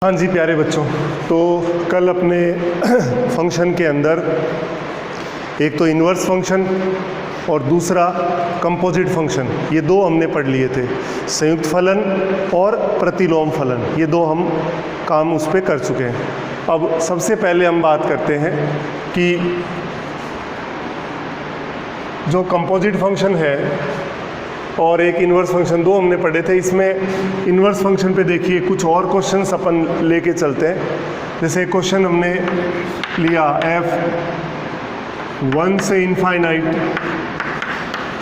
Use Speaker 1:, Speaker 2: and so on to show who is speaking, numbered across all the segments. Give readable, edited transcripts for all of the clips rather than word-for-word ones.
Speaker 1: हाँ जी प्यारे बच्चों, तो कल अपने फंक्शन के अंदर एक तो इन्वर्स फंक्शन और दूसरा कंपोजिट फंक्शन, ये दो हमने पढ़ लिए थे। संयुक्त फलन और प्रतिलोम फलन, ये दो हम काम उस पर कर चुके हैं। अब सबसे पहले हम बात करते हैं कि जो कंपोजिट फंक्शन है और एक इन्वर्स फंक्शन, दो हमने पढ़े थे। इसमें इन्वर्स फंक्शन पे देखिए कुछ और क्वेश्चंस अपन लेके चलते हैं। जैसे क्वेश्चन हमने लिया f 1 से इनफाइनाइट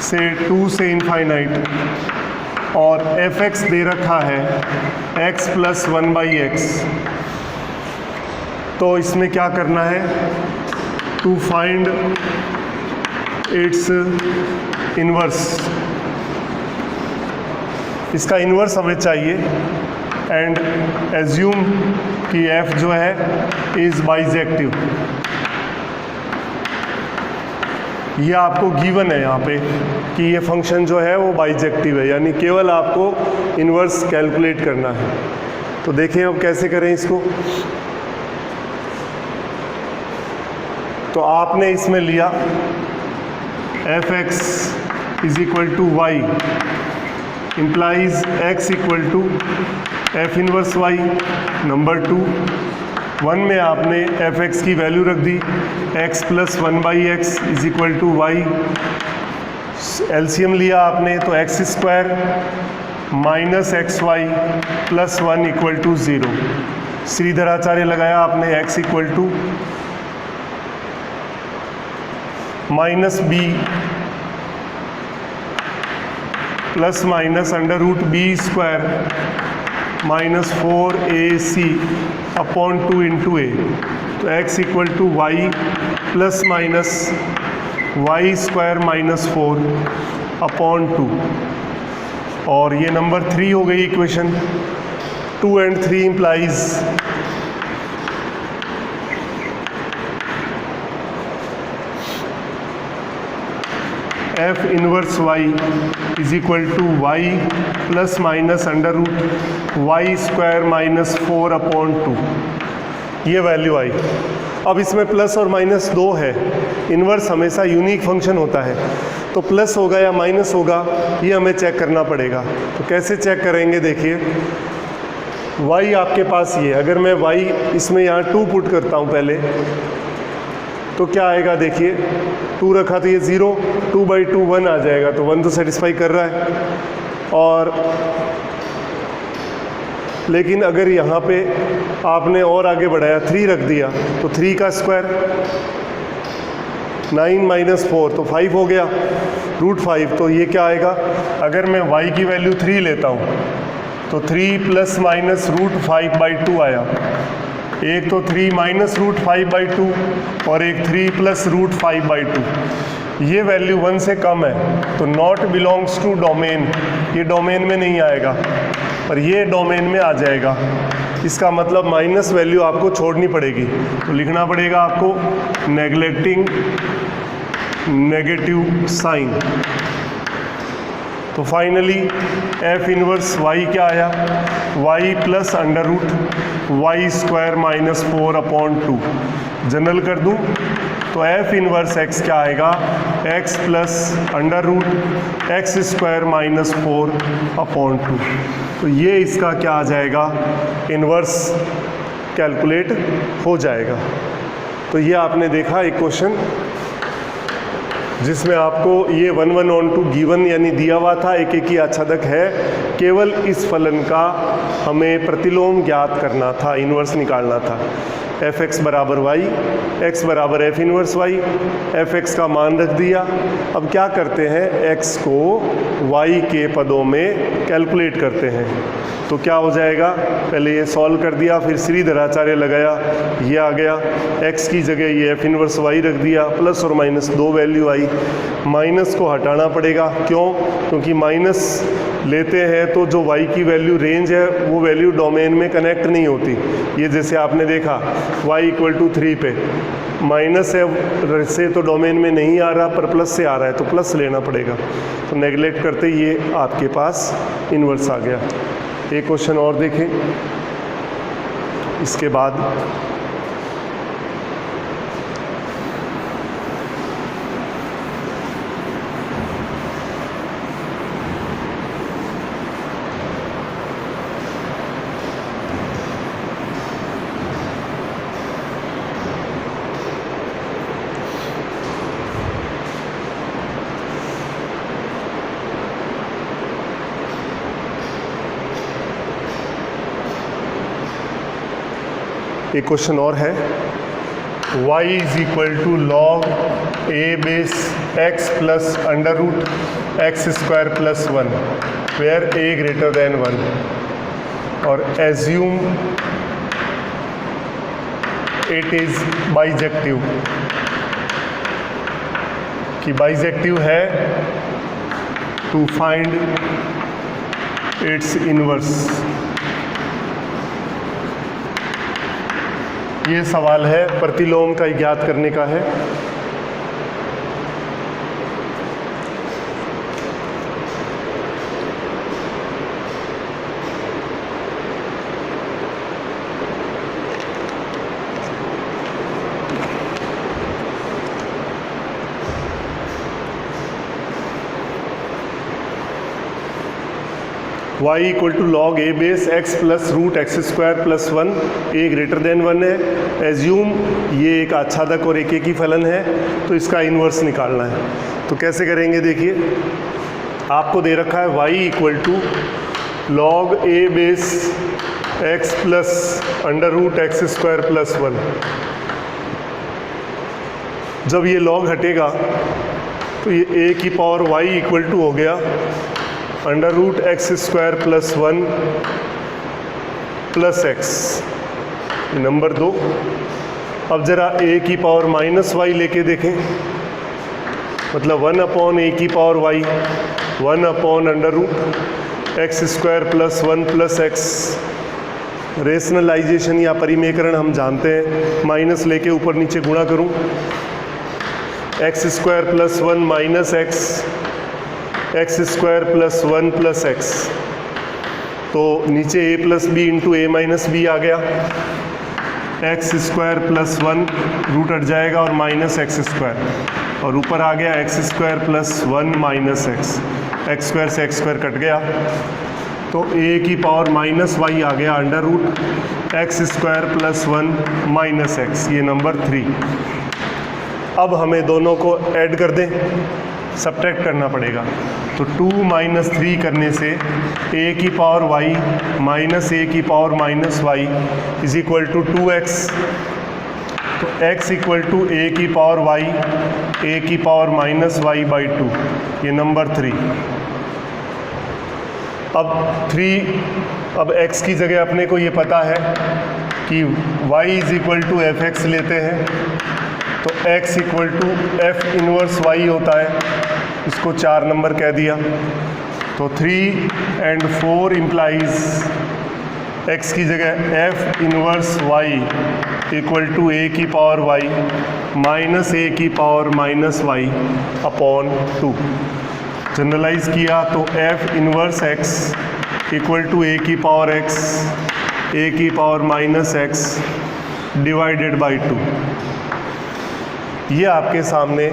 Speaker 1: से 2 से इनफाइनाइट और fx दे रखा है x प्लस 1/x। तो इसमें क्या करना है, टू फाइंड इट्स इन्वर्स, इसका इन्वर्स हमें चाहिए। एंड एज्यूम कि f जो है इज बाइजेक्टिव, ये आपको गिवन है यहाँ पे कि ये फंक्शन जो है वो बाइजेक्टिव है, यानी केवल आपको इन्वर्स कैलकुलेट करना है। तो देखें अब कैसे करें इसको। तो आपने इसमें लिया fx is equal to Y implies x equal to F inverse y। Number 2, 1 में आपने fx की वैल्यू रख दी x plus 1/x is equal to Y. LCM लिया आपने तो x square minus xy plus 1 equal to 0। Shridharacharya लगाया आपने x equal to minus b plus minus under root B square minus 4ac upon 2 into A. तो x equal to y plus minus y square minus 4 upon 2। और ये number 3 हो गई equation. 2 and 3 implies f inverse y is equal to y plus minus under root Y square minus 4 upon 2। ये value आई। अब इसमें plus और minus 2 है। Inverse हमेशा यूनिक फंक्शन होता है, तो प्लस होगा या माइनस होगा ये हमें चेक करना पड़ेगा। तो कैसे चेक करेंगे, देखिए y आपके पास ये, अगर मैं y इसमें यहाँ 2 पुट करता हूँ पहले, तो क्या आएगा, देखिए 2 रखा तो ये 0, 2/2 1 आ जाएगा, तो 1 तो सेटिस्फाई कर रहा है। और लेकिन अगर यहाँ पे आपने और आगे बढ़ाया 3 रख दिया, तो 3 का स्क्वायर 9 माइनस 4 तो 5 हो गया, रूट 5। तो ये क्या आएगा, अगर मैं y की वैल्यू 3 लेता हूँ तो 3 प्लस माइनस रूट 5/2 आया। एक तो 3 माइनस रूट 5/2 और एक 3 प्लस रूट 5/2। ये वैल्यू 1 से कम है तो नॉट बिलोंग्स टू डोमेन, ये डोमेन में नहीं आएगा, और ये डोमेन में आ जाएगा। इसका मतलब माइनस वैल्यू आपको छोड़नी पड़ेगी। तो लिखना पड़ेगा आपको नेग्लेक्टिंग नेगेटिव साइन। तो फाइनली f इनवर्स y क्या आया, y plus under root Y square minus 4 upon 2। General कर दूं तो f इनवर्स x क्या आएगा, x plus under root x square minus 4 upon 2। तो ये इसका क्या आ जाएगा, इनवर्स कैलकुलेट हो जाएगा। तो ये आपने देखा एक क्वेश्चन जिसमें आपको ये 1 1 on 2 गिवन यानी दिया हुआ था, एक एक ही आच्छादक है, केवल इस फलन का हमें प्रतिलोम ज्ञात करना था, इन्वर्स निकालना था। fx बराबर y, x बराबर f इनवर्स y, fx का मान रख दिया। अब क्या करते हैं, x को y के पदों में कैलकुलेट करते हैं। तो क्या हो जाएगा, पहले ये सॉल्व कर दिया, फिर श्रीधराचार्य लगाया, ये आ गया, x की जगह ये f इनवर्स y रख दिया, प्लस और माइनस 2 वैल्यू आई। माइनस को हटाना पड़ेगा, क्यों, क्योंकि माइनस लेते हैं तो जो y की वैल्यू रेंज है वो वैल्यू डोमेन में कनेक्ट नहीं होती। ये जैसे आपने देखा y इक्वल टू 3 पे माइनस है से तो डोमेन में नहीं आ रहा, पर प्लस से आ रहा है, तो प्लस लेना पड़ेगा। तो नेगलेक्ट करते ये आपके पास इन्वर्स आ गया। एक क्वेश्चन और देखें। इसके बाद एक क्वेश्चन और है, y is equal to log a base x plus under root x square plus 1 where a greater than 1 और एज्यूम इट इज बाइजेक्टिव, कि बाइजेक्टिव है, टू फाइंड इट्स इनवर्स। ये सवाल है प्रतिलोम का ज्ञात करने का है। y equal to log a base x plus root x square plus 1 a greater than 1 है। एज्यूम ये एक आच्छादक और एक ही फलन है, तो इसका इन्वर्स निकालना है। तो कैसे करेंगे, देखिए आपको दे रखा है y equal to log a base x plus under root x square plus 1। जब ये लॉग हटेगा तो ये a की पावर y इक्वल टू हो गया under root x square plus 1 plus x, number 2। अब ज़रा a की पावर माइनस वाई लेके देखें, मतलब 1 अपॉन a की power y, 1 upon under root x square plus 1 plus x. Rationalization या परिमेयकरण हम जानते हैं, माइनस लेके ऊपर नीचे गुणा करूं, X square plus 1 minus x square plus 1 plus X, तो नीचे a plus B into A minus B आ गया। एक्स स्क्वायर प्लस 1 रूट हट जाएगा और माइनस एक्स स्क्वायर, और ऊपर आ गया x square plus 1 minus x square से एक्स स्क्वायर कट गया, तो a की पावर माइनस वाई आ गया under root x square plus 1 minus x, ये नंबर 3। अब हमें दोनों को ऐड कर दें, सब्ट्रैक्ट करना पड़ेगा। तो 2 माइनस 3 करने से a की पावर y माइनस a की power minus y is equal to 2x। तो x इक्वल टू a की पावर y, a की पावर माइनस वाई बाई 2, ये नंबर 3। अब x की जगह अपने को ये पता है कि y is equal to f x लेते हैं, तो x equal to F inverse y होता है, इसको 4 नंबर कह दिया। तो 3 एंड 4 इम्प्लाइज x की जगह f inverse y equal to a की पावर y माइनस a की power minus y upon 2। Generalize किया तो f inverse x equal to a की पावर x, a की power minus x divided by 2। ये आपके सामने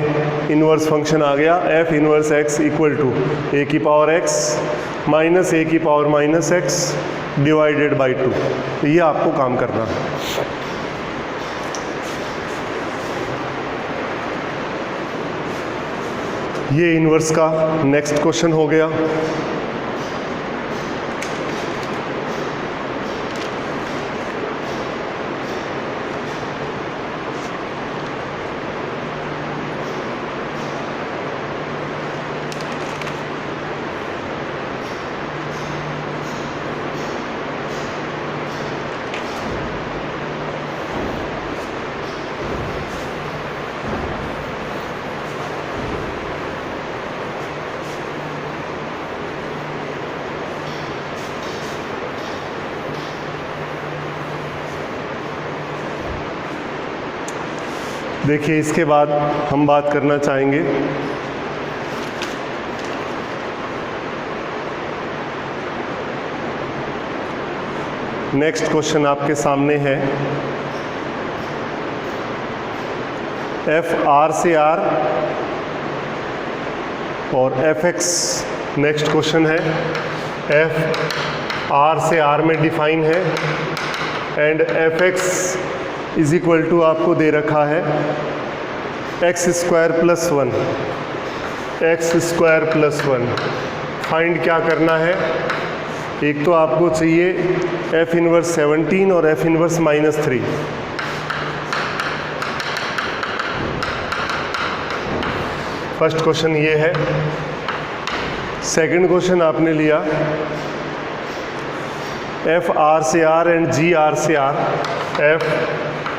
Speaker 1: इन्वर्स फंक्शन आ गया, f inverse x equal to a की पावर x माइनस a की power minus x divided by 2। तो ये आपको काम करना है। ये इन्वर्स का नेक्स्ट क्वेश्चन हो गया। देखिए इसके बाद हम बात करना चाहेंगे नेक्स्ट क्वेश्चन आपके सामने है एफ आर से आर और एफ एक्स। नेक्स्ट क्वेश्चन है एफ आर से आर में डिफाइन है and f x is equal to आपको दे रखा है x square plus 1, x square plus 1। Find क्या करना है? एक तो आपको चाहिए एफ इनवर्स 17 और एफ इनवर्स -3। फर्स्ट क्वेश्चन ये है। सेकंड क्वेश्चन आपने लिया एफ आर से आर एंड जी आर से आर। एफ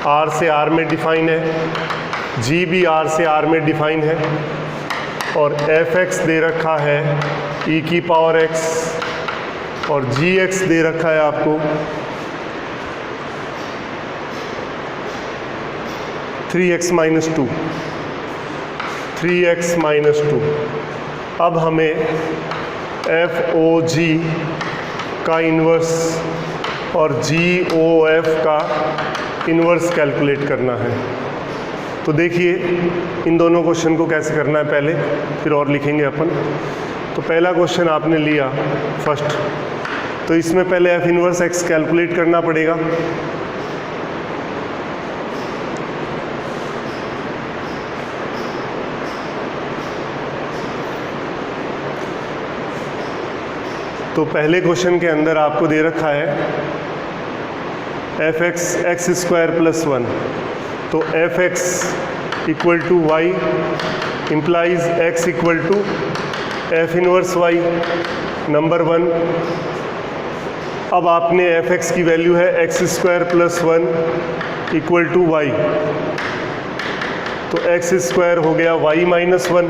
Speaker 1: आर से आर में डिफाइन है, जी भी आर से आर में डिफाइन है और एफ एक्स दे रखा है ई की पावर एक्स और जी एक्स दे रखा है आपको 3x - 2, 3x - 2। अब हमें एफ ओ जी का इन्वर्स और जी ओ एफ का इन्वर्स कैलकुलेट करना है। तो देखिए इन दोनों क्वेश्चन को कैसे करना है पहले, फिर और लिखेंगे अपन। तो पहला क्वेश्चन आपने लिया फर्स्ट, तो इसमें पहले एफ इनवर्स एक्स कैलकुलेट करना पड़ेगा। तो पहले क्वेश्चन के अंदर आपको दे रखा है f x x square plus 1, तो f x equal to y implies x equal to F inverse y, number 1। अब आपने एफ एक्स की वैल्यू है x square plus 1 equal to y, तो एक्स स्क्वायर हो गया वाई -1,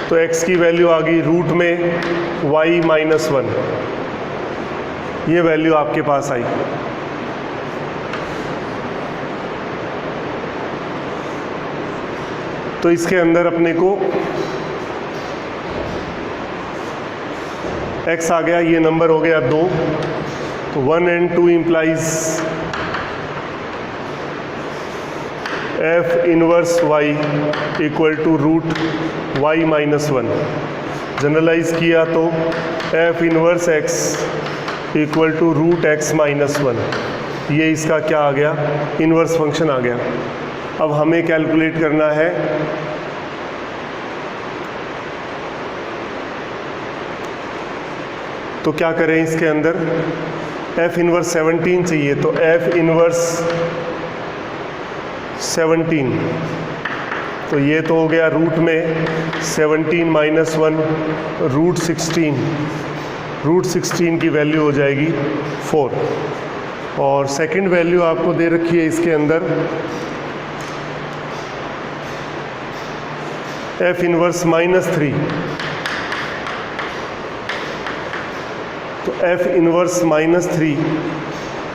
Speaker 1: तो x की वैल्यू आ गई रूट में y -1। ये वैल्यू आपके पास आई। तो इसके अंदर अपने को x आ गया, ये नंबर हो गया 2, तो 1 and 2 implies f inverse y equal to root y -1। Generalize किया तो f inverse x equal to root x -1। ये इसका क्या आ गया? इनवर्स फंक्शन आ गया। अब हमें कैलकुलेट करना है तो क्या करें इसके अंदर एफ इनवर्स 17 चाहिए, तो एफ इनवर्स 17, तो ये तो हो गया रूट में 17 - 1 रूट 16, रूट 16 की वैल्यू हो जाएगी 4। और सेकंड वैल्यू आपको दे रखी है इसके अंदर एफ इनवर्स -3, तो एफ इनवर्स -3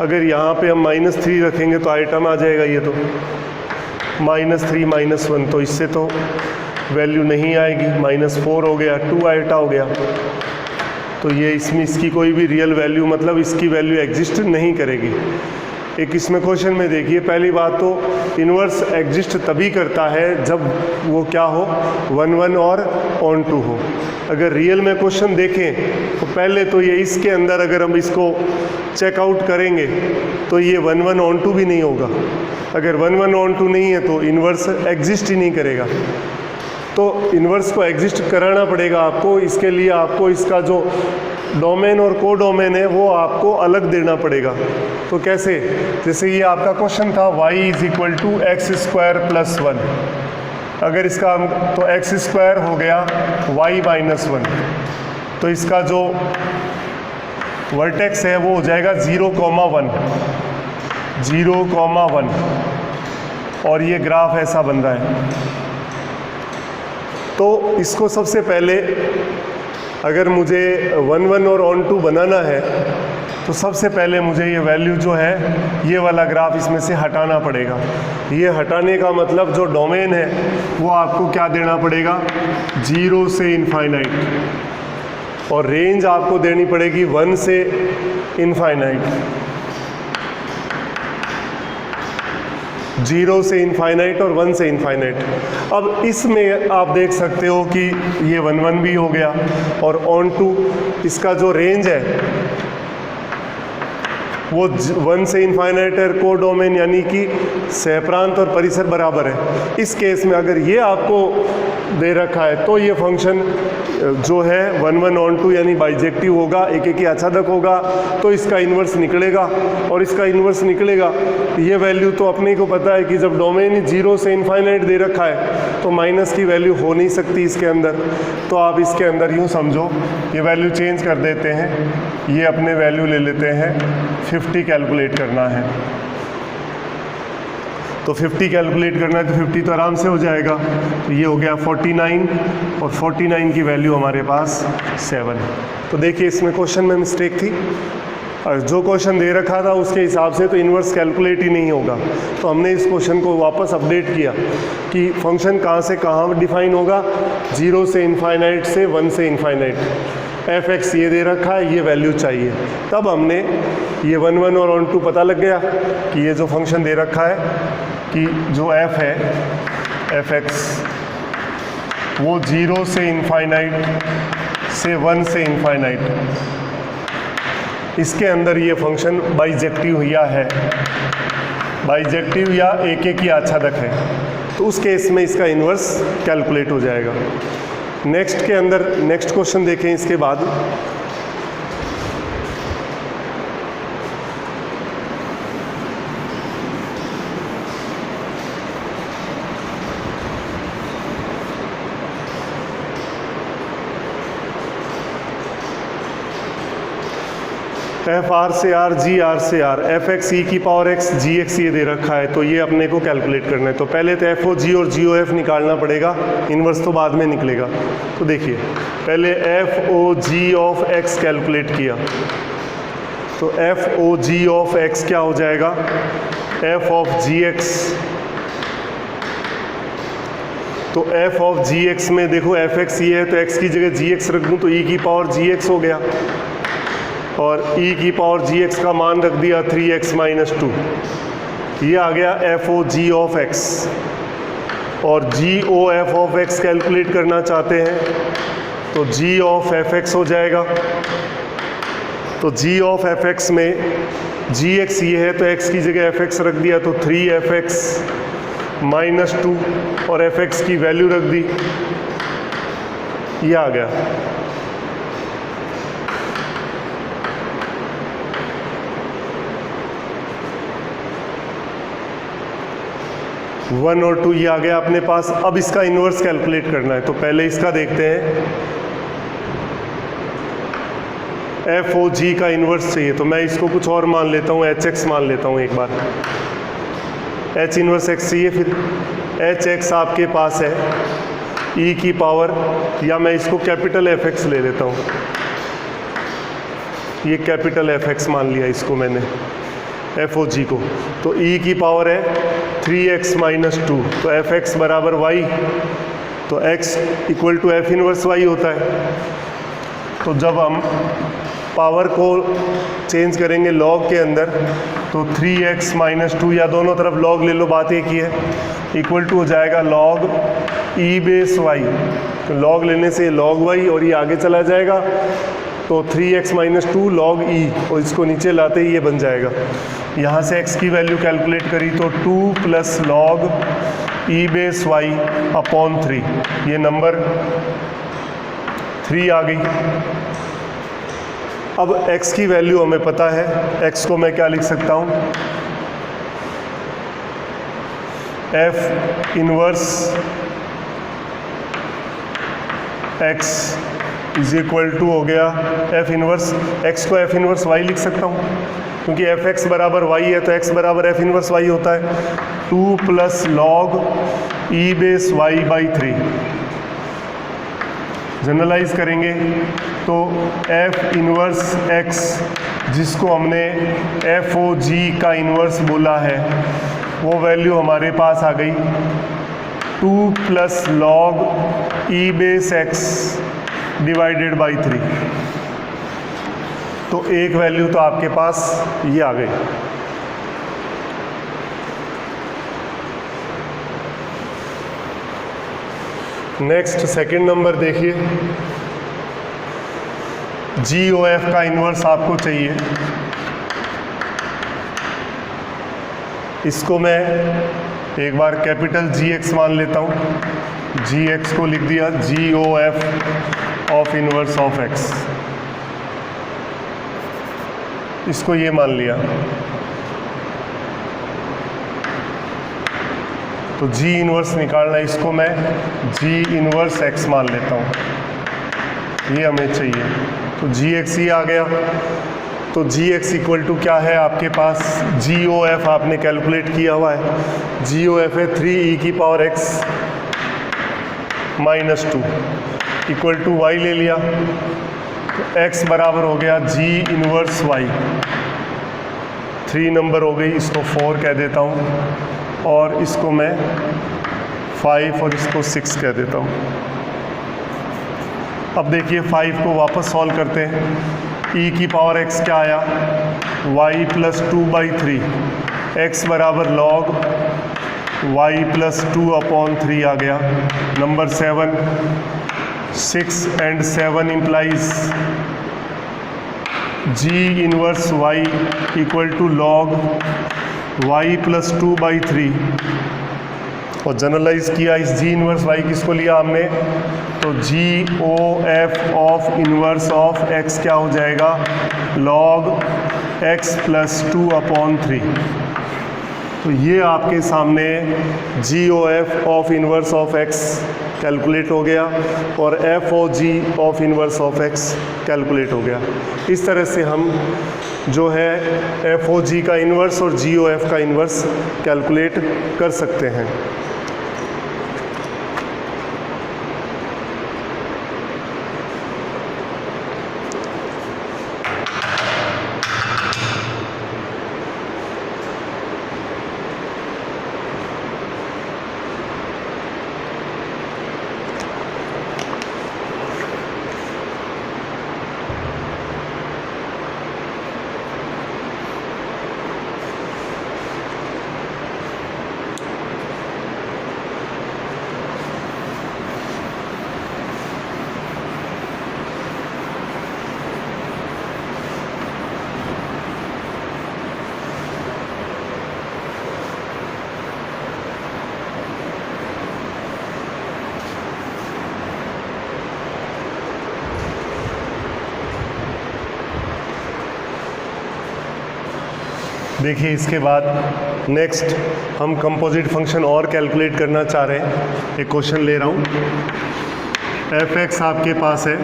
Speaker 1: अगर यहाँ पे हम -3 रखेंगे तो आइटम आ जाएगा, ये तो -3 - 1, तो इससे तो वैल्यू नहीं आएगी, -4 हो गया, 2 आइटा हो गया। तो ये इसमें इसकी कोई भी रियल वैल्यू, मतलब इसकी वैल्यू एग्जिस्ट नहीं करेगी। एक इसमें क्वेश्चन में देखिए, पहली बात तो इन्वर्स एग्जिस्ट तभी करता है जब वो क्या हो 1 1 और ऑन टू हो। अगर रियल में क्वेश्चन देखें तो पहले तो ये इसके अंदर अगर हम इसको चेकआउट करेंगे तो ये 1 1 ऑन टू भी नहीं होगा। अगर 1 1 ऑन टू नहीं है तो इन्वर्स एग्जिस्ट ही नहीं करेगा। तो इन्वर्स को एग्जिस्ट कराना पड़ेगा आपको। इसके लिए आपको इसका जो डोमेन और को डोमेन है वो आपको अलग देना पड़ेगा। तो कैसे? जैसे ये आपका क्वेश्चन था y = x² + 1, अगर इसका हम तो x² हो गया y -1, तो इसका जो वर्टेक्स है वो हो जाएगा 0, 1, 0, 1, और ये ग्राफ ऐसा बन रहा है। तो इसको सबसे पहले अगर मुझे 1 1 और ऑन टू बनाना है तो सबसे पहले मुझे ये वैल्यू जो है ये वाला ग्राफ इसमें से हटाना पड़ेगा। ये हटाने का मतलब जो डोमेन है वो आपको क्या देना पड़ेगा 0 से इनफाइनाइट, और रेंज आपको देनी पड़ेगी 1 से इनफाइनाइट। 0 से इनफाइनाइट और 1 से इनफाइनाइट। अब इसमें आप देख सकते हो कि ये 1 1 भी हो गया और ऑन टू इसका जो रेंज है वो 1 से इनफाइनाइट है, कोडोमेन यानी कि सहप्रांत और परिसर बराबर है। इस केस में अगर ये आपको दे रखा है तो ये फंक्शन जो है 1 1 ऑन टू यानी बाइजेक्टिव होगा, एक एक ही आच्छादक होगा, तो इसका इन्वर्स निकलेगा। और इसका इन्वर्स निकलेगा ये वैल्यू तो अपने को पता है कि जब डोमेन 0 से इनफाइनाइट दे रखा है तो माइनस की वैल्यू हो नहीं सकती इसके अंदर। तो आप इसके अंदर यूँ समझो, ये वैल्यू चेंज कर देते हैं, ये अपने वैल्यू ले लेते हैं 50 कैलकुलेट करना है। तो 50 कैलकुलेट करना है तो 50 तो आराम से हो जाएगा। तो ये हो गया 49 और 49 की वैल्यू हमारे पास 7 है। तो देखिए इसमें क्वेश्चन में मिस्टेक थी और जो क्वेश्चन दे रखा था उसके हिसाब से तो इन्वर्स कैलकुलेट ही नहीं होगा। तो हमने इस क्वेश्चन को वापस अपडेट किया कि फंक्शन कहाँ से कहाँ डिफाइन होगा, 0 से इनफाइनाइट से 1 से इनफाइनाइट। f(x) ये दे रखा है, ये वैल्यू चाहिए। तब हमने ये 1 1 और ऑन टू पता लग गया कि ये जो फंक्शन दे रखा है कि जो f है f(x) वो 0 से इनफाइनाइट से 1 से इनफाइनाइट, इसके अंदर ये फंक्शन बाइजेक्टिव या एक एक ही आच्छादक है। तो उस केस में इसका इन्वर्स कैलकुलेट हो जाएगा। नेक्स्ट के अंदर नेक्स्ट क्वेश्चन देखें इसके बाद। एफ आर से आर, जी आर से आर, एफ एक्स ई की पावर एक्स जी एक्स ये दे रखा है, तो ये अपने को कैलकुलेट करना है। तो पहले तो एफ ओ जी और जी ओ एफ निकालना पड़ेगा, इन्वर्स तो बाद में निकलेगा। तो देखिए पहले f O ji of x calculate किया, तो f O ji of x क्या हो जाएगा, एफ ऑफ जी एक्स। तो एफ ऑफ जी एक्स में देखो एफ एक्स ये है तो एक्स की जगह जी एक्स रख दूँ तो ई की पावर जी एक्स हो गया, और e की पावर gx का मान रख दिया 3x माइनस 2। ये आ गया F O ji of X. और G O F of x calculate करना चाहते हैं तो g ऑफ एफ एक्स हो जाएगा। तो g ऑफ एफ एक्स में gx ये है तो x की जगह एफ एक्स रख दिया तो 3fx माइनस 2 और एफ एक्स की वैल्यू रख दी, ये आ गया। 1 और 2 ये आ गया अपने पास। अब इसका इन्वर्स कैलकुलेट करना है, तो पहले इसका देखते हैं। एफ ओ जी का इन्वर्स चाहिए तो मैं इसको कुछ और मान लेता हूँ, एच एक्स मान लेता हूँ एक बार। एच इन्वर्स एक्स चाहिए, फिर एच एक्स आपके पास है ई की पावर, या मैं इसको कैपिटल एफ एक्स ले लेता हूँ, ये कैपिटल एफ एक्स मान लिया इसको मैंने एफ ओ जी को। तो ई की पावर है 3x माइनस 2, तो एफ एक्स बराबर y, तो x equal to F inverse y होता है। तो जब हम पावर को चेंज करेंगे लॉग के अंदर तो 3x माइनस 2, या दोनों तरफ लॉग ले लो, बात एक ही है, इक्वल टू हो जाएगा लॉग ई बेस y। तो लॉग लेने से लॉग y और ये आगे चला जाएगा, तो 3x माइनस 2 लॉग ई, और इसको नीचे लाते ही ये बन जाएगा। यहाँ से x की वैल्यू कैलकुलेट करी तो 2 plus log e base y upon 3, ये नंबर 3 आ गई। अब x की वैल्यू हमें पता है, x को मैं क्या लिख सकता हूँ, f inverse x is equal to हो गया f इनवर्स x को f इनवर्स y लिख सकता हूँ, क्योंकि एफ एक्स बराबर y है तो x बराबर एफ इनवर्स y होता है। 2 plus log e base y by 3, generalize करेंगे तो f इनवर्स x, जिसको हमने एफ ओ जी का इनवर्स बोला है, वो वैल्यू हमारे पास आ गई 2 plus log e base x divided by 3। तो एक वैल्यू तो आपके पास ये आ गई। नेक्स्ट सेकंड नंबर देखिए, GOF का इन्वर्स आपको चाहिए। इसको मैं एक बार कैपिटल GX मान लेता हूँ। GX को लिख दिया GOF of inverse of X, इसको ये मान लिया। तो G इनवर्स निकालना है, इसको मैं G इनवर्स X मान लेता हूँ, ये हमें चाहिए। तो GX ही आ गया। तो GX इक्वल टू क्या है आपके पास, GOF आपने कैलकुलेट किया हुआ है, GOF है 3e की power x minus 2 equal to y ले लिया। तो x बराबर हो गया G इनवर्स y, 3 नंबर हो गई, इसको 4 कह देता हूँ और इसको मैं 5 और इसको 6 कह देता हूँ। अब देखिए 5 को वापस सॉल्व करते हैं। e की पावर x क्या आया, y प्लस 2/3, x बराबर log y प्लस 2/3 आ गया। Number 7, 6 and 7 implies g inverse y equal to log y plus 2/3 और जनरलाइज किया इस g इनवर्स y, किसको लिया हमने, तो GOF of inverse of x क्या हो जाएगा, log x प्लस 2/3। तो ये आपके सामने GOF of inverse of x calculate हो गया और FOG of inverse of x calculate हो गया। इस तरह से हम जो है FOG का इनवर्स और GOF का इनवर्स कैलकुलेट कर सकते हैं। देखिए इसके बाद नेक्स्ट हम कंपोजिट फंक्शन और कैलकुलेट करना चाह रहे हैं। एक क्वेश्चन ले रहा हूँ, f(x) आपके पास है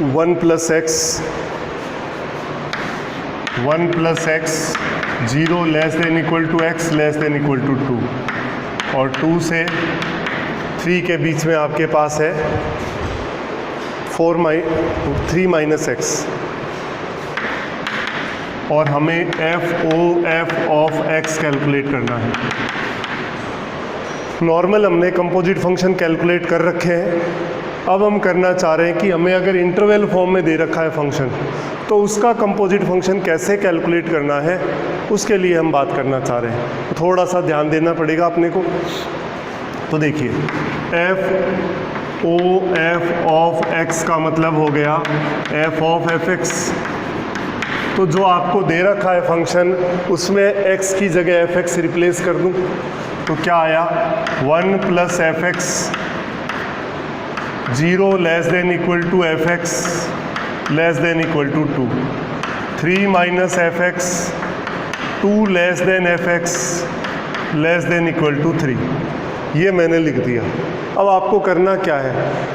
Speaker 1: one plus x 0 less than equal to x less than equal to 2 और 2 से 3 के बीच में आपके पास है 3 माइनस x और हमें FOF ऑफ x कैलकुलेट करना है। नॉर्मल हमने कंपोजिट फंक्शन कैलकुलेट कर रखे हैं। अब हम करना चाह रहे हैं कि हमें अगर इंटरवल फॉर्म में दे रखा है फंक्शन, तो उसका कंपोजिट फंक्शन कैसे कैलकुलेट करना है, उसके लिए हम बात करना चाह रहे हैं। तो थोड़ा सा ध्यान देना पड़ेगा अपने को। तो देखिए FOF ऑफ x का मतलब हो गया f ऑफ fx। तो जो आपको दे रखा है फंक्शन, उसमें x की जगह fx रिप्लेस कर दूं तो क्या आया, 1 plus fx 0 less than equal to fx less than equal to 2, 3 minus fx 2 less than fx less than equal to 3। ये मैंने लिख दिया। अब आपको करना क्या है,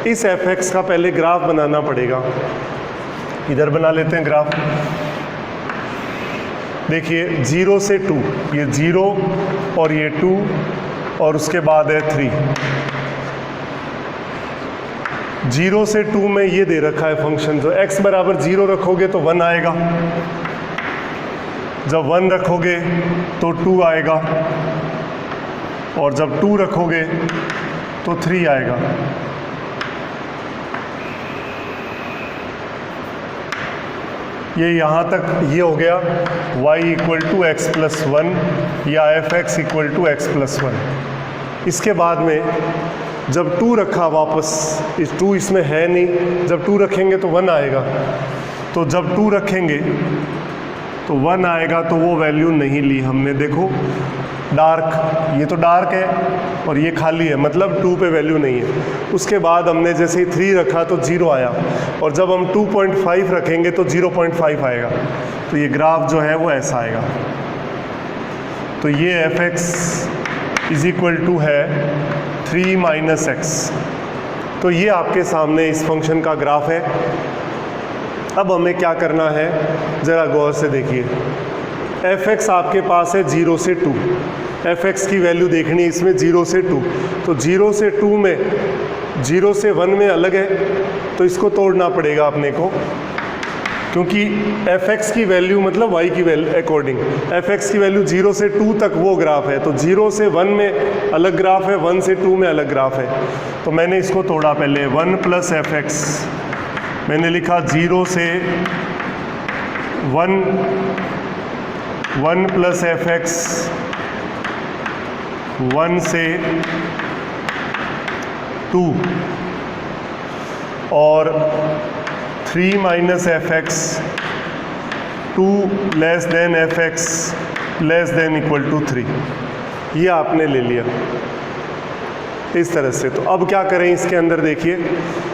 Speaker 1: इस fx का पहले ग्राफ बनाना पड़ेगा। इधर बना लेते हैं ग्राफ। देखिए 0 से 2, ये 0 और ये 2 और उसके बाद है 3। 0 से 2 में ये दे रखा है फंक्शन, जो x बराबर 0 रखोगे तो 1 आएगा, जब 1 रखोगे तो 2 आएगा और जब 2 रखोगे तो 3 आएगा। ये यहाँ तक ये हो गया y equal to x plus 1 या f x equal to x plus 1। इसके बाद में जब 2 रखा वापस, इस 2 इसमें है नहीं, जब 2 रखेंगे तो 1 आएगा, तो जब 2 रखेंगे तो 1 आएगा, तो वो वैल्यू नहीं ली हमने। देखो डार्क, ये तो डार्क है और ये खाली है, मतलब 2 पे वैल्यू नहीं है। उसके बाद हमने जैसे ही 3 रखा तो 0 आया, और जब हम 2.5 रखेंगे तो 0.5 आएगा। तो ये ग्राफ जो है वो ऐसा आएगा। तो ये f x is equal to है 3 माइनस एक्स। तो ये आपके सामने इस फंक्शन का ग्राफ है। अब हमें क्या करना है, ज़रा गौर से देखिए। एफ एक्स आपके पास है 0 से 2, एफ एक्स की वैल्यू देखनी है इसमें 0 से 2। तो 0 से 2 में 0 से 1 में अलग है, तो इसको तोड़ना पड़ेगा अपने को, क्योंकि एफ एक्स की वैल्यू मतलब y की वैल्यू अकॉर्डिंग एफ एक्स की वैल्यू 0 से 2 तक वो ग्राफ है। तो 0 से 1 में अलग ग्राफ है, 1 से 2 में अलग ग्राफ है। तो मैंने इसको तोड़ा पहले, 1 प्लस एफ एक्स मैंने लिखा 0 से 1, 1 प्लस एफ एक्स 1 से 2, और 3 minus f x 2 less than f x less than equal to 3। ये आपने ले लिया इस तरह से। तो अब क्या करें इसके अंदर देखिए,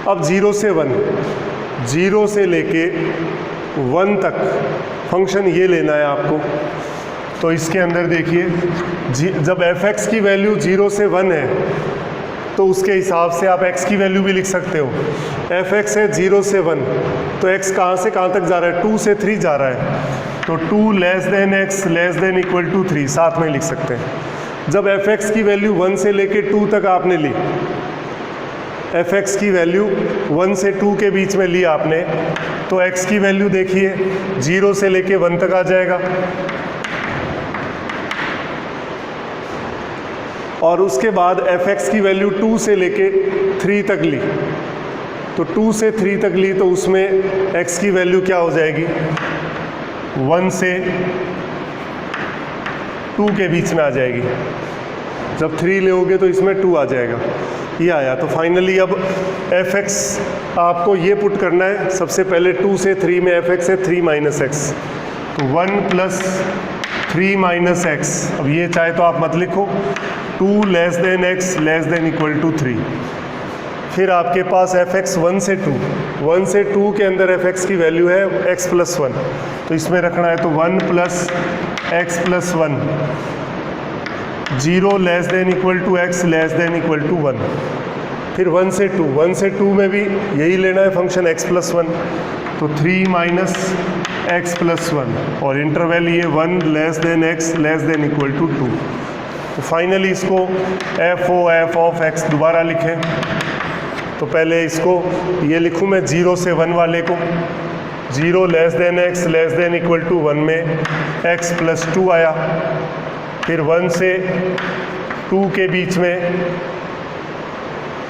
Speaker 1: अब 0 से 1, 0 से लेके 1 तक फंक्शन ये लेना है आपको। तो इसके अंदर देखिए, जब एफ एक्स की वैल्यू 0 से 1 है तो उसके हिसाब से आप x की वैल्यू भी लिख सकते हो। एफ एक्स है 0 से 1, तो x कहाँ से कहाँ तक जा रहा है, 2 से 3 जा रहा है। तो 2 less than x less than equal to 3 साथ में लिख सकते हैं। जब एफ एक्स की वैल्यू 1 से लेके 2 तक आपने ली, एफ एक्स की वैल्यू 1 से 2 के बीच में ली आपने, तो x की वैल्यू देखिए 0 से लेके 1 तक आ जाएगा, और उसके बाद एफ एक्स की वैल्यू 2 से लेके 3 तक ली। तो 2 से 3 तक ली, तो उसमें x की वैल्यू क्या हो जाएगी, 1 से 2 के बीच में आ जाएगी। जब 3 लोगे तो इसमें 2 आ जाएगा। ये आया। तो फाइनली अब एफ एक्स आपको ये पुट करना है। सबसे पहले 2 से 3 में एफ एक्स है 3 माइनस एक्स, तो 1 प्लस 3 माइनस एक्स। अब ये चाहे तो आप मत लिखो, 2 less than x less than equal to 3। फिर आपके पास एफ एक्स 1 से 2, 1 से 2 के अंदर एफ एक्स की वैल्यू है एक्स प्लस 1, तो इसमें रखना है। तो 1 plus x plus 1, 0 less than equal to x less than equal to 1। फिर 1 से 2, 1 से 2 में भी यही लेना है फंक्शन x प्लस 1, तो 3 माइनस एक्स प्लस 1, और इंटरवल ये 1 less than x less than equal to 2। तो फाइनली इसको एफ ऑफ एक्स दोबारा लिखें। तो पहले इसको ये लिखूँ मैं 0 से 1 वाले को, 0 less than x less than equal to 1 में x प्लस 2 आया। फिर 1 से 2 के बीच में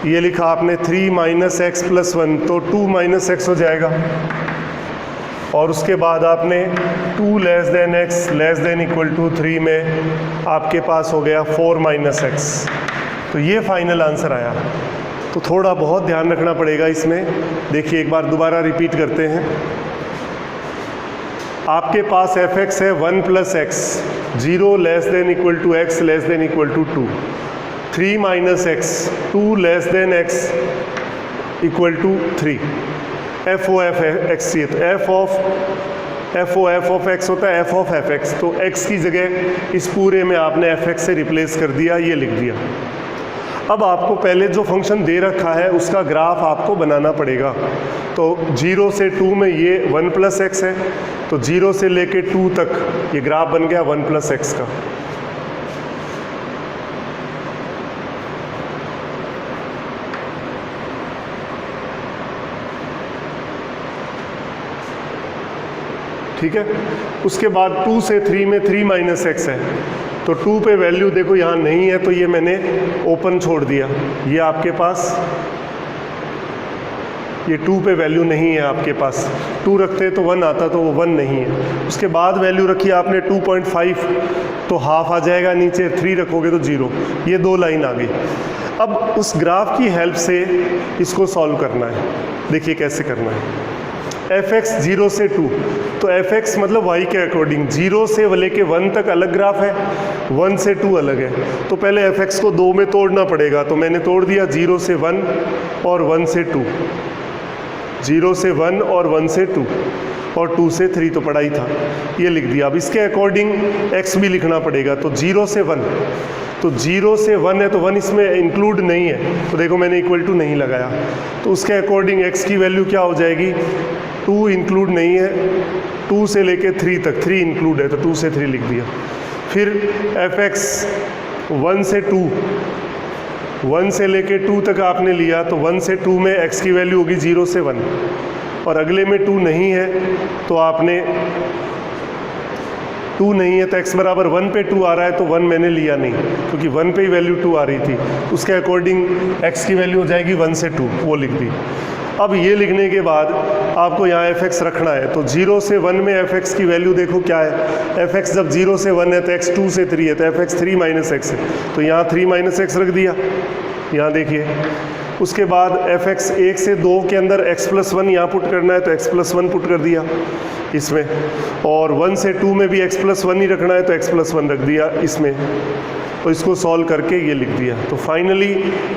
Speaker 1: ये लिखा आपने 3 माइनस एक्स प्लस 1, तो 2 माइनस एक्स हो जाएगा। और उसके बाद आपने 2 less than x less than equal to 3 में आपके पास हो गया 4 माइनस एक्स। तो ये फाइनल आंसर आया। तो थोड़ा बहुत ध्यान रखना पड़ेगा इसमें। देखिए एक बार दोबारा रिपीट करते हैं। आपके पास एफ एक्स है 1 plus x, 0 less than equal to x less than equal to 2, 3 minus x, 2 less than x equal to 3। F o f x चाहिए, तो एफ ऑफ एक्स होता है एफ ऑफ एफ एक्स। तो x की जगह इस पूरे में आपने एफ एक्स से रिप्लेस कर दिया, ये लिख दिया। अब आपको पहले जो फंक्शन दे रखा है उसका ग्राफ आपको बनाना पड़ेगा। तो 0 से 2 में ये 1 प्लस एक्स है, तो 0 से लेके 2 तक ये ग्राफ बन गया 1 प्लस एक्स का। ठीक है। उसके बाद 2 से 3 में 3 माइनस एक्स है, तो 2 पे वैल्यू देखो यहाँ नहीं है, तो ये मैंने ओपन छोड़ दिया। ये आपके पास ये 2 पे वैल्यू नहीं है आपके पास, 2 रखते तो 1 आता, तो वो 1 नहीं है। उसके बाद वैल्यू रखी आपने 2.5, तो हाफ आ जाएगा नीचे, 3 रखोगे तो 0, ये 2 लाइन आ गई। अब उस ग्राफ की हेल्प से इसको सॉल्व करना है। देखिए कैसे करना है। fx 0 से 2, तो fx मतलब y के अकॉर्डिंग 0 से लेके 1 तक अलग ग्राफ है, 1 से 2 अलग है। तो पहले fx को 2 में तोड़ना पड़ेगा, तो मैंने तोड़ दिया 0 से 1 और 1 से 2, 0 से 1 और 1 से 2 और 2 से 3 तो पढ़ा ही था, ये लिख दिया। अब इसके अकॉर्डिंग x भी लिखना पड़ेगा, तो 0 से 1, तो 0 से 1 है तो 1 इसमें इंक्लूड नहीं है, तो देखो मैंने इक्वल टू नहीं लगाया, तो उसके अकॉर्डिंग x की वैल्यू क्या हो जाएगी, 2 इंक्लूड नहीं है, 2 से लेके 3 तक 3 इंक्लूड है, तो 2 से 3 लिख दिया। फिर fx 1 से 2, 1 से लेके 2 तक आपने लिया, तो 1 से 2 में x की वैल्यू होगी 0 से 1, और अगले में 2 नहीं है, तो आपने 2 नहीं है तो x बराबर 1 पे 2 आ रहा है, तो 1 मैंने लिया नहीं, क्योंकि 1 पे ही वैल्यू 2 आ रही थी, उसके अकॉर्डिंग x की वैल्यू हो जाएगी 1 से 2, वो लिख दी। अब ये लिखने के बाद आपको यहाँ fx रखना है, तो 0 से 1 में fx की वैल्यू देखो क्या है, fx जब 0 से 1 है तो x 2 से 3 है, तो fx 3 माइनस x है, तो यहाँ 3 माइनस x रख दिया, यहाँ देखिए। उसके बाद fx 1 से 2 के अंदर x प्लस 1 यहाँ पुट करना है, तो x प्लस 1 पुट कर दिया इसमें, और 1 से 2 में भी x प्लस 1 ही रखना है, तो x प्लस 1 रख दिया इसमें, तो इसको सॉल्व करके ये लिख दिया। तो फाइनली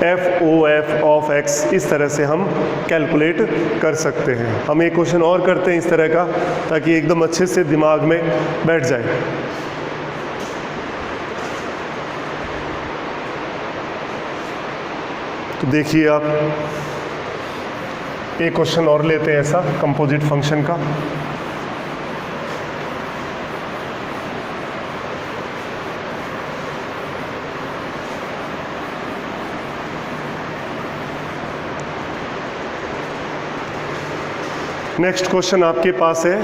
Speaker 1: FOF ऑफ x इस तरह से हम कैलकुलेट कर सकते हैं। हम एक क्वेश्चन और करते हैं इस तरह का, ताकि एकदम अच्छे से दिमाग में बैठ जाए। तो देखिए आप, एक क्वेश्चन और लेते हैं ऐसा कंपोजिट फंक्शन का। नेक्स्ट क्वेश्चन आपके पास है,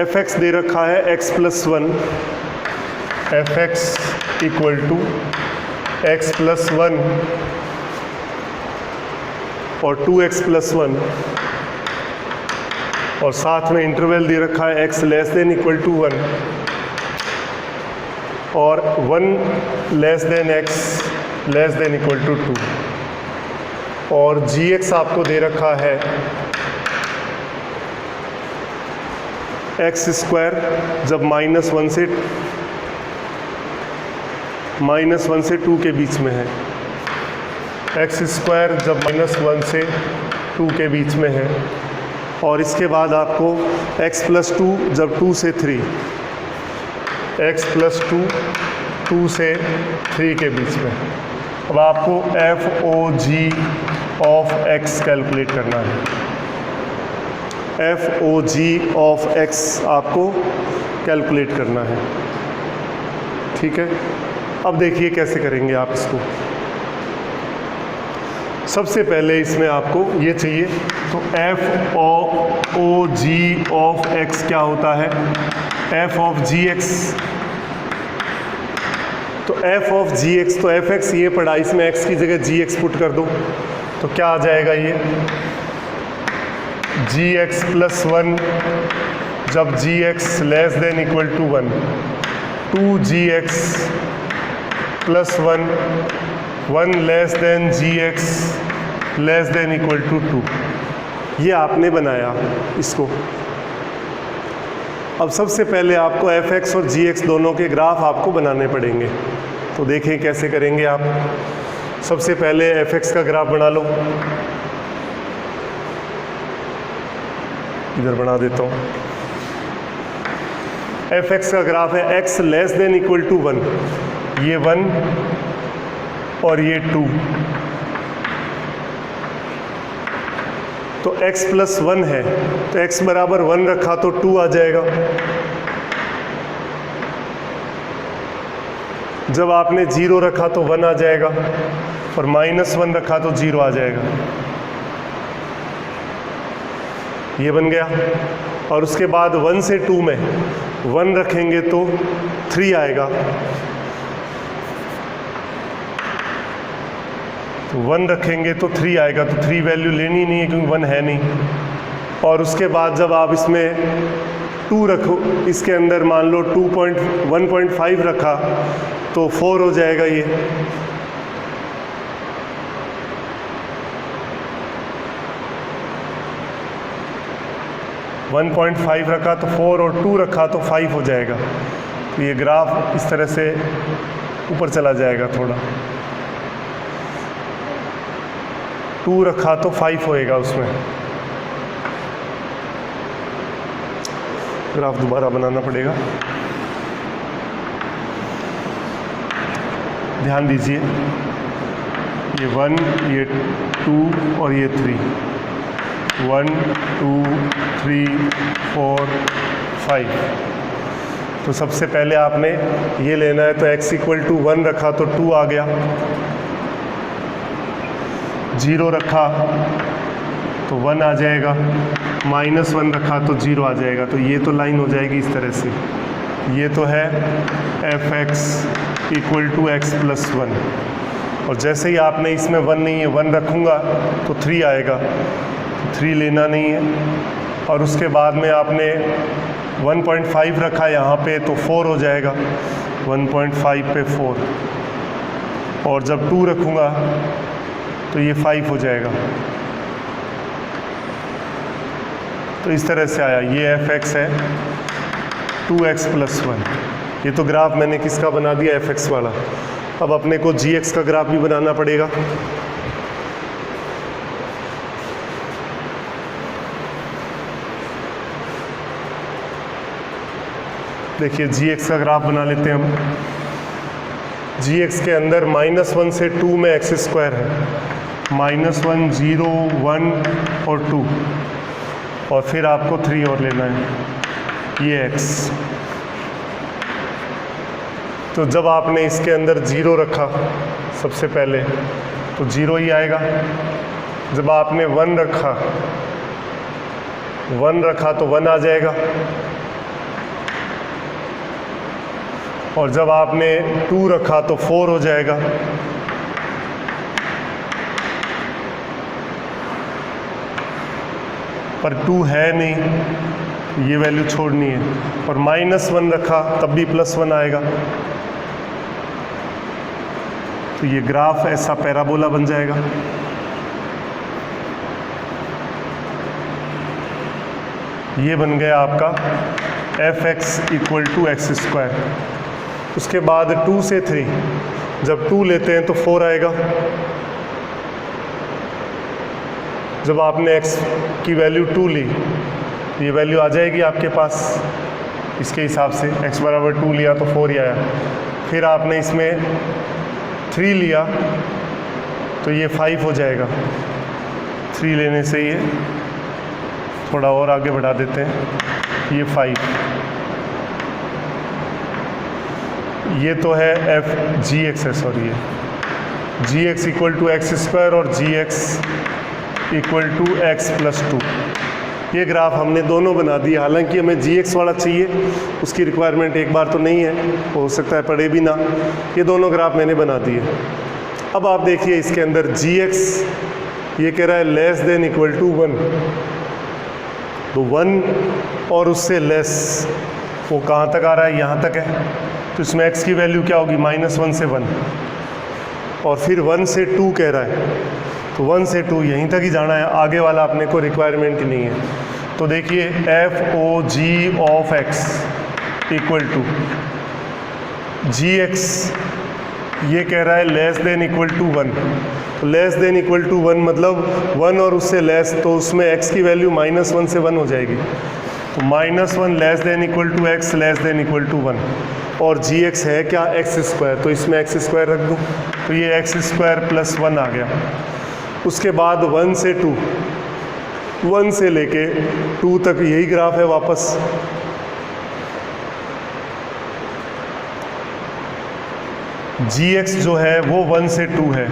Speaker 1: fx दे रखा है x plus 1, fx equal to x plus 1 और 2x प्लस 1, और साथ में इंटरवल दे रखा है x less than equal to 1 और 1 less than x less than equal to 2, और gx आपको दे रखा है एक्स स्क्वायर जब -1 से 2 के बीच में है, एक्स स्क्वायर जब -1 से 2 के बीच में है, और इसके बाद आपको x प्लस 2 जब 2 से 3, x प्लस 2 से 3 के बीच में। अब आपको FOG ऑफ x कैलकुलेट करना है। FOG ऑफ x आपको कैलकुलेट करना है, ठीक है। अब देखिए कैसे करेंगे आप इसको। सबसे पहले इसमें आपको ये चाहिए, तो FOG ऑफ x क्या होता है, f ऑफ gx, तो f ऑफ gx, तो fx ये पढ़ा, इसमें x की जगह gx पुट कर दो, तो क्या आ जाएगा ये gx प्लस 1 जब gx less than equal to 1, 2gx plus 1, 1 less than gx less than equal to 2। ये आपने बनाया इसको। अब सबसे पहले आपको fx और gx दोनों के ग्राफ आपको बनाने पड़ेंगे, तो देखें कैसे करेंगे आप। सबसे पहले fx का ग्राफ बना लो, इधर बना देता हूँ। fx का ग्राफ है x less than equal to 1, ये 1 और ये 2, तो x प्लस 1 है, तो x बराबर 1 रखा तो 2 आ जाएगा। जब आपने 0 रखा तो 1 आ जाएगा, और -1 रखा तो 0 आ जाएगा। ये बन गया। और उसके बाद 1 से 2 में 1 रखेंगे तो 3 आएगा, तो 1 रखेंगे तो 3 आएगा, तो 3 वैल्यू लेनी नहीं है क्योंकि 1 है नहीं। और उसके बाद जब आप इसमें 2 रखो, इसके अंदर मान लो 1.5 रखा तो 4 हो जाएगा ये। वन 1.5 रखा तो 4 और 2 रखा तो 5 हो जाएगा। तो ये ग्राफ इस तरह से ऊपर चला जाएगा थोड़ा। 2 रखा तो 5 होएगा उसमें। ग्राफ दोबारा बनाना पड़ेगा। ध्यान दीजिए, ये 1, ये 2 और ये 3। 1 2 3 4 5। तो सबसे पहले आपने ये लेना है, तो x = 1 रखा तो 2 आ गया, 0 रखा तो 1 आ जाएगा, -1 रखा तो 0 आ जाएगा। तो ये तो लाइन हो जाएगी इस तरह से। ये तो है f(x) = x + 1। और जैसे ही आपने इसमें 1 नहीं है, 1 रखूँगा तो 3 आएगा, 3 लेना नहीं है। और उसके बाद में आपने 1.5 रखा यहाँ पे तो 4 हो जाएगा, 1.5 पे 4। और जब 2 रखूँगा तो ये 5 हो जाएगा। तो इस तरह से आया, ये f(x) है 2x + 1। ये तो ग्राफ मैंने किसका बना दिया, f(x) वाला। अब अपने को gx का ग्राफ भी बनाना पड़ेगा। देखिए gx का ग्राफ बना लेते हैं हम। gx के अंदर -1 से 2 में x² है, -1 0 1 और 2, और फिर आपको 3 और लेना है, ये x। तो जब आपने इसके अंदर 0 रखा सबसे पहले तो 0 ही आएगा। जब आपने 1 रखा तो 1 आ जाएगा। और जब आपने 2 रखा तो 4 हो जाएगा। पर 2 है नहीं, ये वैल्यू छोड़नी है। और -1 रखा तब भी +1 आएगा। तो ये ग्राफ ऐसा पैराबोला बन जाएगा। ये बन गया आपका f(x) = x²। उसके बाद 2 से 3, जब 2 लेते हैं तो 4 आएगा। जब आपने x की वैल्यू 2 ली, ये वैल्यू आ जाएगी आपके पास इसके हिसाब से। x = 2 लिया तो 4 ही आया। फिर आपने इसमें 3 लिया तो ये 5 हो जाएगा। 3 लेने से ये थोड़ा और आगे बढ़ा देते हैं, ये 5। ये तो है gx है, सॉरी, ये gx = x² और gx = x + 2। ये ग्राफ हमने दोनों बना दिए। हालांकि हमें gx वाला चाहिए, उसकी रिक्वायरमेंट एक बार तो नहीं है, हो सकता है पड़े भी ना। ये दोनों ग्राफ मैंने बना दिए। अब आप देखिए इसके अंदर gx ये कह रहा है <= 1। तो 1 और उससे लेस वो कहाँ तक आ रहा है, यहाँ तक है। तो इसमें x की वैल्यू क्या होगी, -1 से 1। और फिर 1 से 2 कह रहा है, तो 1 से 2 यहीं तक ही जाना है, आगे वाला अपने को रिक्वायरमेंट ही नहीं है। तो देखिए f(g)(x) = gx ये कह रहा है <= 1। तो <= 1 मतलब 1 और उससे लेस, तो उसमें x की वैल्यू -1 से 1 हो जाएगी। तो -1 <= x <= 1। और gx है क्या, x²। तो इसमें x² रख दूँ, तो ये x² + 1 आ गया। उसके बाद 1 से 2, 1 से लेके 2 तक यही ग्राफ है वापस। gx जो है वो 1 से 2 है।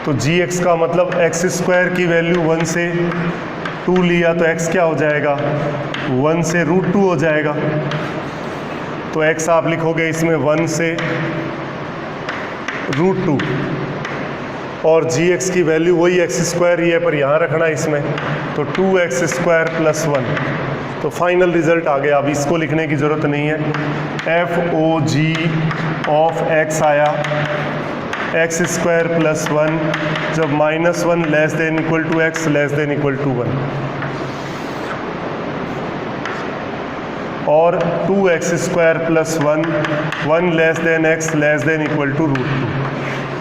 Speaker 1: तो gx का मतलब x² की वैल्यू 1 से 2 लिया तो x क्या हो जाएगा, 1 से √2 हो जाएगा। तो x आप लिखोगे इसमें 1 से √2 और gx की वैल्यू वही x² ही है पर यहाँ रखना है इसमें, तो 2x² + 1। तो फाइनल रिजल्ट आ गया। अब इसको लिखने की ज़रूरत नहीं है। FOG ऑफ x आया x² + 1 जब -1 < x < 1 और 2x² + 1 1 < x < √2।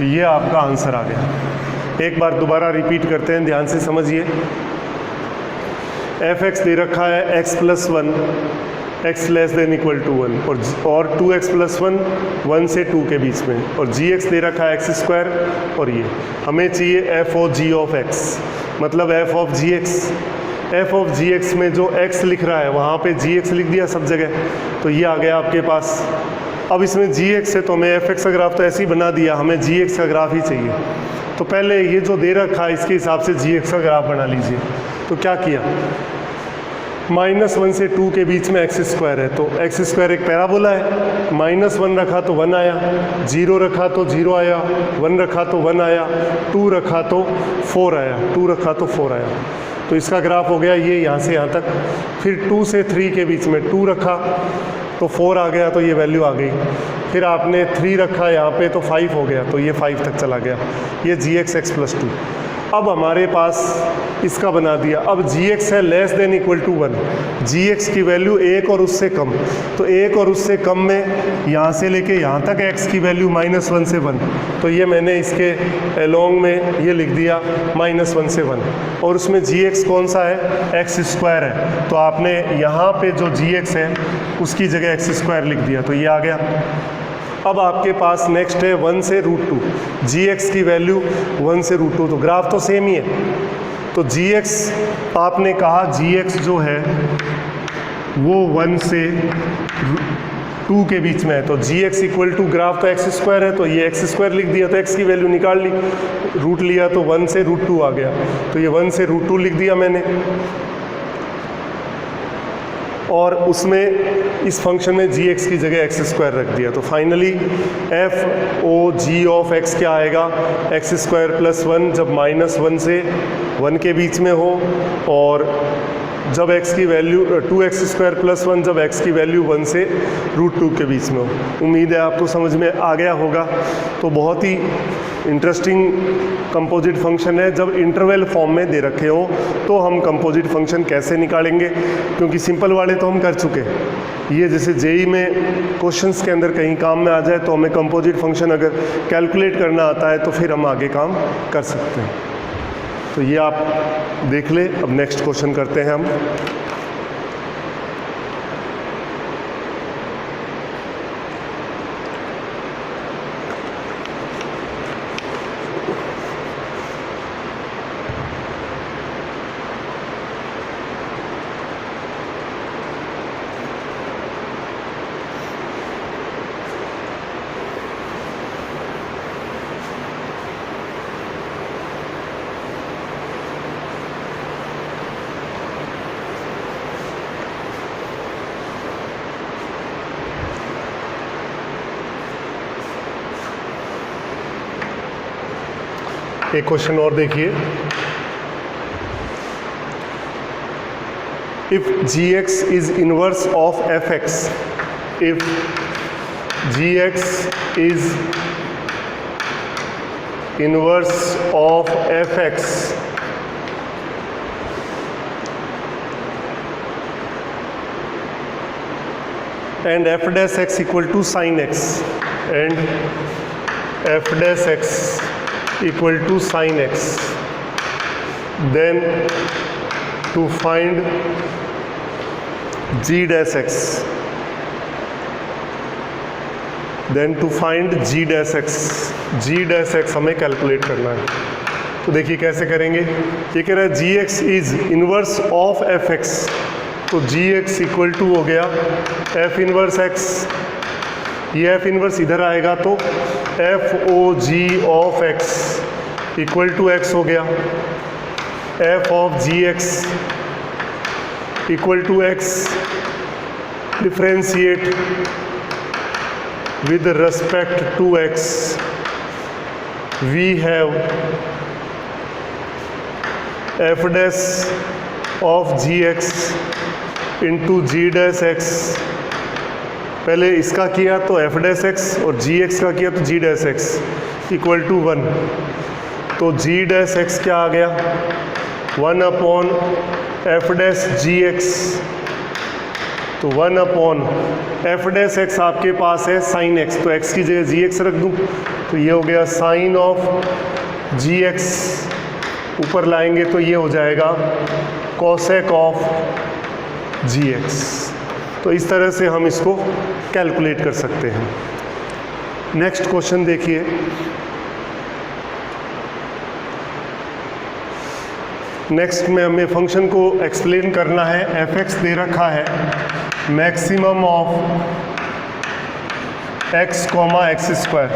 Speaker 1: ये आपका आंसर आ गया। एक बार दोबारा रिपीट करते हैं, ध्यान से समझिए। fx दे रखा है x + 1 x < 1 और 2x + 1 1 से 2 के बीच में, और gx दे रखा है x², और ये हमें चाहिए FOG ऑफ x, मतलब f ऑफ gx में जो x लिख रहा है वहाँ पे gx लिख दिया सब जगह, तो ये आ गया आपके पास। अब इसमें gx है तो हमें fx का ग्राफ तो ऐसे ही बना दिया, हमें gx का ग्राफ ही चाहिए। तो पहले ये जो दे रखा है इसके हिसाब से gx का ग्राफ बना लीजिए। तो क्या किया, -1 से 2 के बीच में x² है, तो x² एक पैराबोला है। -1 रखा तो 1 आया, 0 रखा तो 0 आया, 1 रखा तो 1 आया, 2 रखा तो 4 आया, 2 रखा तो 4 आया। तो इसका ग्राफ हो गया ये यहाँ से यहाँ तक। फिर 2 से 3 के बीच में 2 रखा तो 4 आ गया, तो ये वैल्यू आ गई। फिर आपने 3 रखा यहाँ पे तो 5 हो गया, तो ये 5 तक चला गया। ये gx x + 2। अब हमारे पास इसका बना दिया। अब gx है < 1, gx की वैल्यू 1 और उससे कम, तो 1 और उससे कम में यहाँ से लेके यहाँ तक x की वैल्यू -1 से 1, तो ये मैंने इसके अलोंग में ये लिख दिया -1 से 1, और उसमें gx कौन सा है, x² है, तो आपने यहाँ पे जो gx है उसकी जगह x² लिख दिया, तो ये आ गया। अब आपके पास नेक्स्ट है 1 से √2, gx की वैल्यू 1 से √2, तो ग्राफ तो सेम ही है। तो gx आपने कहा gx जो है वो 1 से 2 के बीच में है, तो gx = ग्राफ तो x² है, तो ये x² लिख दिया, तो x की वैल्यू निकाल ली, रूट लिया तो 1 से √2 आ गया, तो ये 1 से √2 लिख दिया मैंने। और उसमें इस फंक्शन में gx की जगह x² रख दिया, तो फाइनली FOG ऑफ x क्या आएगा, x² + 1 जब -1 से 1 के बीच में हो, और जब x की वैल्यू 2x² + 1 जब x की वैल्यू 1 से √2 के बीच में हो। उम्मीद है आपको समझ में आ गया होगा। तो बहुत ही इंटरेस्टिंग कंपोजिट फंक्शन है। जब इंटरवल फॉर्म में दे रखे हो तो हम कंपोजिट फंक्शन कैसे निकालेंगे, क्योंकि सिंपल वाले तो हम कर चुके। ये जैसे जेई में क्वेश्चंस के अंदर कहीं काम में आ जाए तो हमें कंपोजिट फंक्शन अगर कैलकुलेट करना आता है तो फिर हम आगे काम कर सकते हैं। तो ये आप देख ले। अब नेक्स्ट क्वेश्चन करते हैं हम। एक क्वेश्चन और देखिए। If gx is inverse of fx, if gx is inverse of fx and f dash x equal to sin x, and f dash x equal to sin x, then to find g dash x, then to find g dash x, g dash x हमें calculate करना है। तो देखिए कैसे करेंगे। ये कह रहा है gx is inverse of fx, तो gx इक्वल टू हो गया f इनवर्स x, ये f इनवर्स इधर आएगा तो FOG of x equal to x हो गया, f of gx equal to x, differentiate with respect to x, we have f dash of g x into g dash x. पहले इसका किया तो एफ डैश एक्स और जी x का किया तो जी डैश एक्स इक्वल टू 1। तो जी डैश एक्स क्या आ गया 1 अपॉन एफ डैश जी एक्स। तो 1 अपॉन एफ डैश एक्स आपके पास है साइन एक्स, तो एक्स की जगह जी एक्स रख दूँ तो ये हो गया साइन ऑफ जी एक्स। ऊपर लाएंगे तो ये हो जाएगा कोसेक ऑफ जी एक्स। तो इस तरह से हम इसको कैलकुलेट कर सकते हैं। नेक्स्ट क्वेश्चन देखिए, नेक्स्ट में हमें फंक्शन को एक्सप्लेन करना है। एफ एक्स दे रखा है maximum of x comma x square.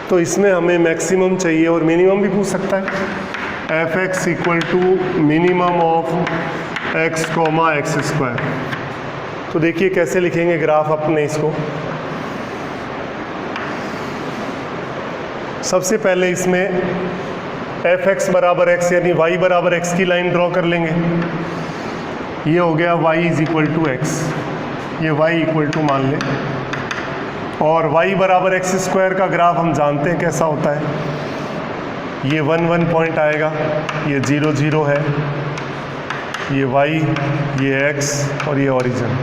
Speaker 1: तो इसमें हमें मैक्सिमम चाहिए और मिनिमम भी पूछ सकता है। F x equal to minimum of x comma x square. तो देखिए कैसे लिखेंगे ग्राफ अपने इसको। सबसे पहले इसमें एफ एक्स बराबर एक्स यानी वाई बराबर एक्स की लाइन ड्रॉ कर लेंगे। ये हो गया y is equal to x, ये y इक्वल टू मान लें। और y बराबर एक्स स्क्वायर का ग्राफ हम जानते हैं कैसा होता है। ये 1 1 पॉइंट आएगा, ये 0 0 है, ये y, ये x और ये ओरिजिन।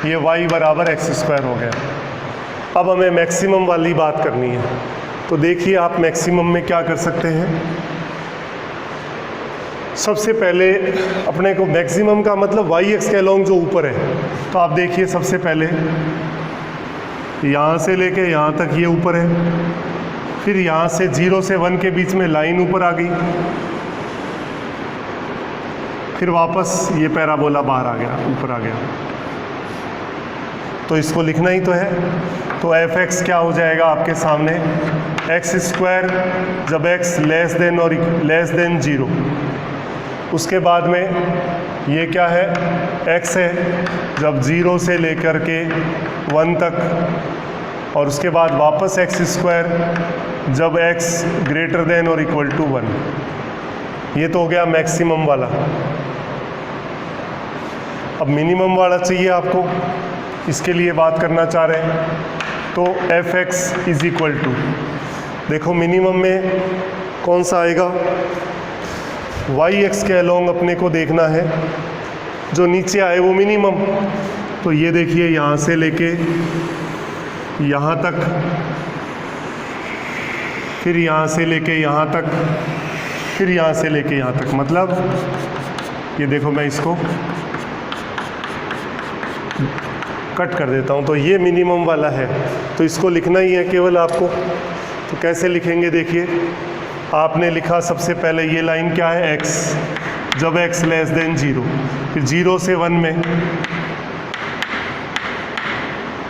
Speaker 1: ये y बराबर एक्स स्क्वायर हो गया। अब हमें मैक्सिमम वाली बात करनी है। तो देखिए आप मैक्सिमम में क्या कर सकते हैं। सबसे पहले अपने को मैक्सिमम का मतलब वाई एक्स के अलोंग जो ऊपर है। तो आप देखिए सबसे पहले यहाँ से लेके यहाँ तक ये ऊपर है, फिर यहाँ से 0 से 1 के बीच में लाइन ऊपर आ गई, फिर वापस ये पैराबोला बाहर आ गया, ऊपर आ गया। तो इसको लिखना ही तो है। तो एफ एक्स क्या हो जाएगा आपके सामने एक्स स्क्वायर जब एक्स लेस देन और लेस देन 0। उसके बाद में ये क्या है x है जब 0 से लेकर के 1 तक, और उसके बाद वापस एक्स स्क्वायर जब x ग्रेटर देन और इक्वल टू 1। ये तो हो गया मैक्सिमम वाला। अब मिनिमम वाला चाहिए आपको, इसके लिए बात करना चाह रहे हैं। तो f x is equal to, देखो मिनिमम में कौन सा आएगा, वाई एक्स के अलोंग अपने को देखना है, जो नीचे आए वो मिनिमम। तो ये देखिए यहाँ से लेके यहाँ तक, फिर यहाँ से लेके यहाँ तक, फिर यहाँ से लेके यहाँ तक। मतलब ये देखो मैं इसको कट कर देता हूँ। तो ये मिनिमम वाला है, तो इसको लिखना ही है केवल आपको। तो कैसे लिखेंगे देखिए, आपने लिखा सबसे पहले ये लाइन क्या है x, जब x लेस देन 0, फिर 0 से 1 में,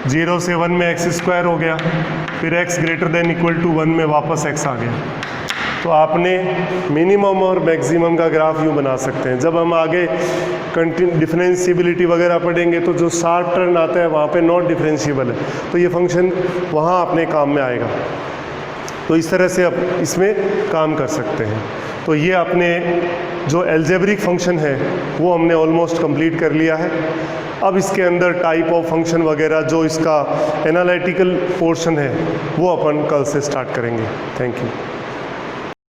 Speaker 1: 0 से 1 में एक्स स्क्वायर हो गया, फिर x greater than equal to 1 में वापस x आ गया। तो आपने मिनिमम और मैक्सिमम का ग्राफ यूँ बना सकते हैं। जब हम आगे डिफरेंशिएबिलिटी वगैरह पढ़ेंगे तो जो शार्प टर्न आता है वहाँ पे नॉट डिफरेंशिएबल है, तो ये फंक्शन वहाँ अपने काम में आएगा। तो इस तरह से आप इसमें काम कर सकते हैं। तो ये आपने जो एल्जेब्रिक फंक्शन है वो हमने ऑलमोस्ट कंप्लीट कर लिया है। अब इसके अंदर टाइप ऑफ फंक्शन वगैरह जो इसका एनालिटिकल पोर्शन है वो अपन कल से स्टार्ट करेंगे। Thank you.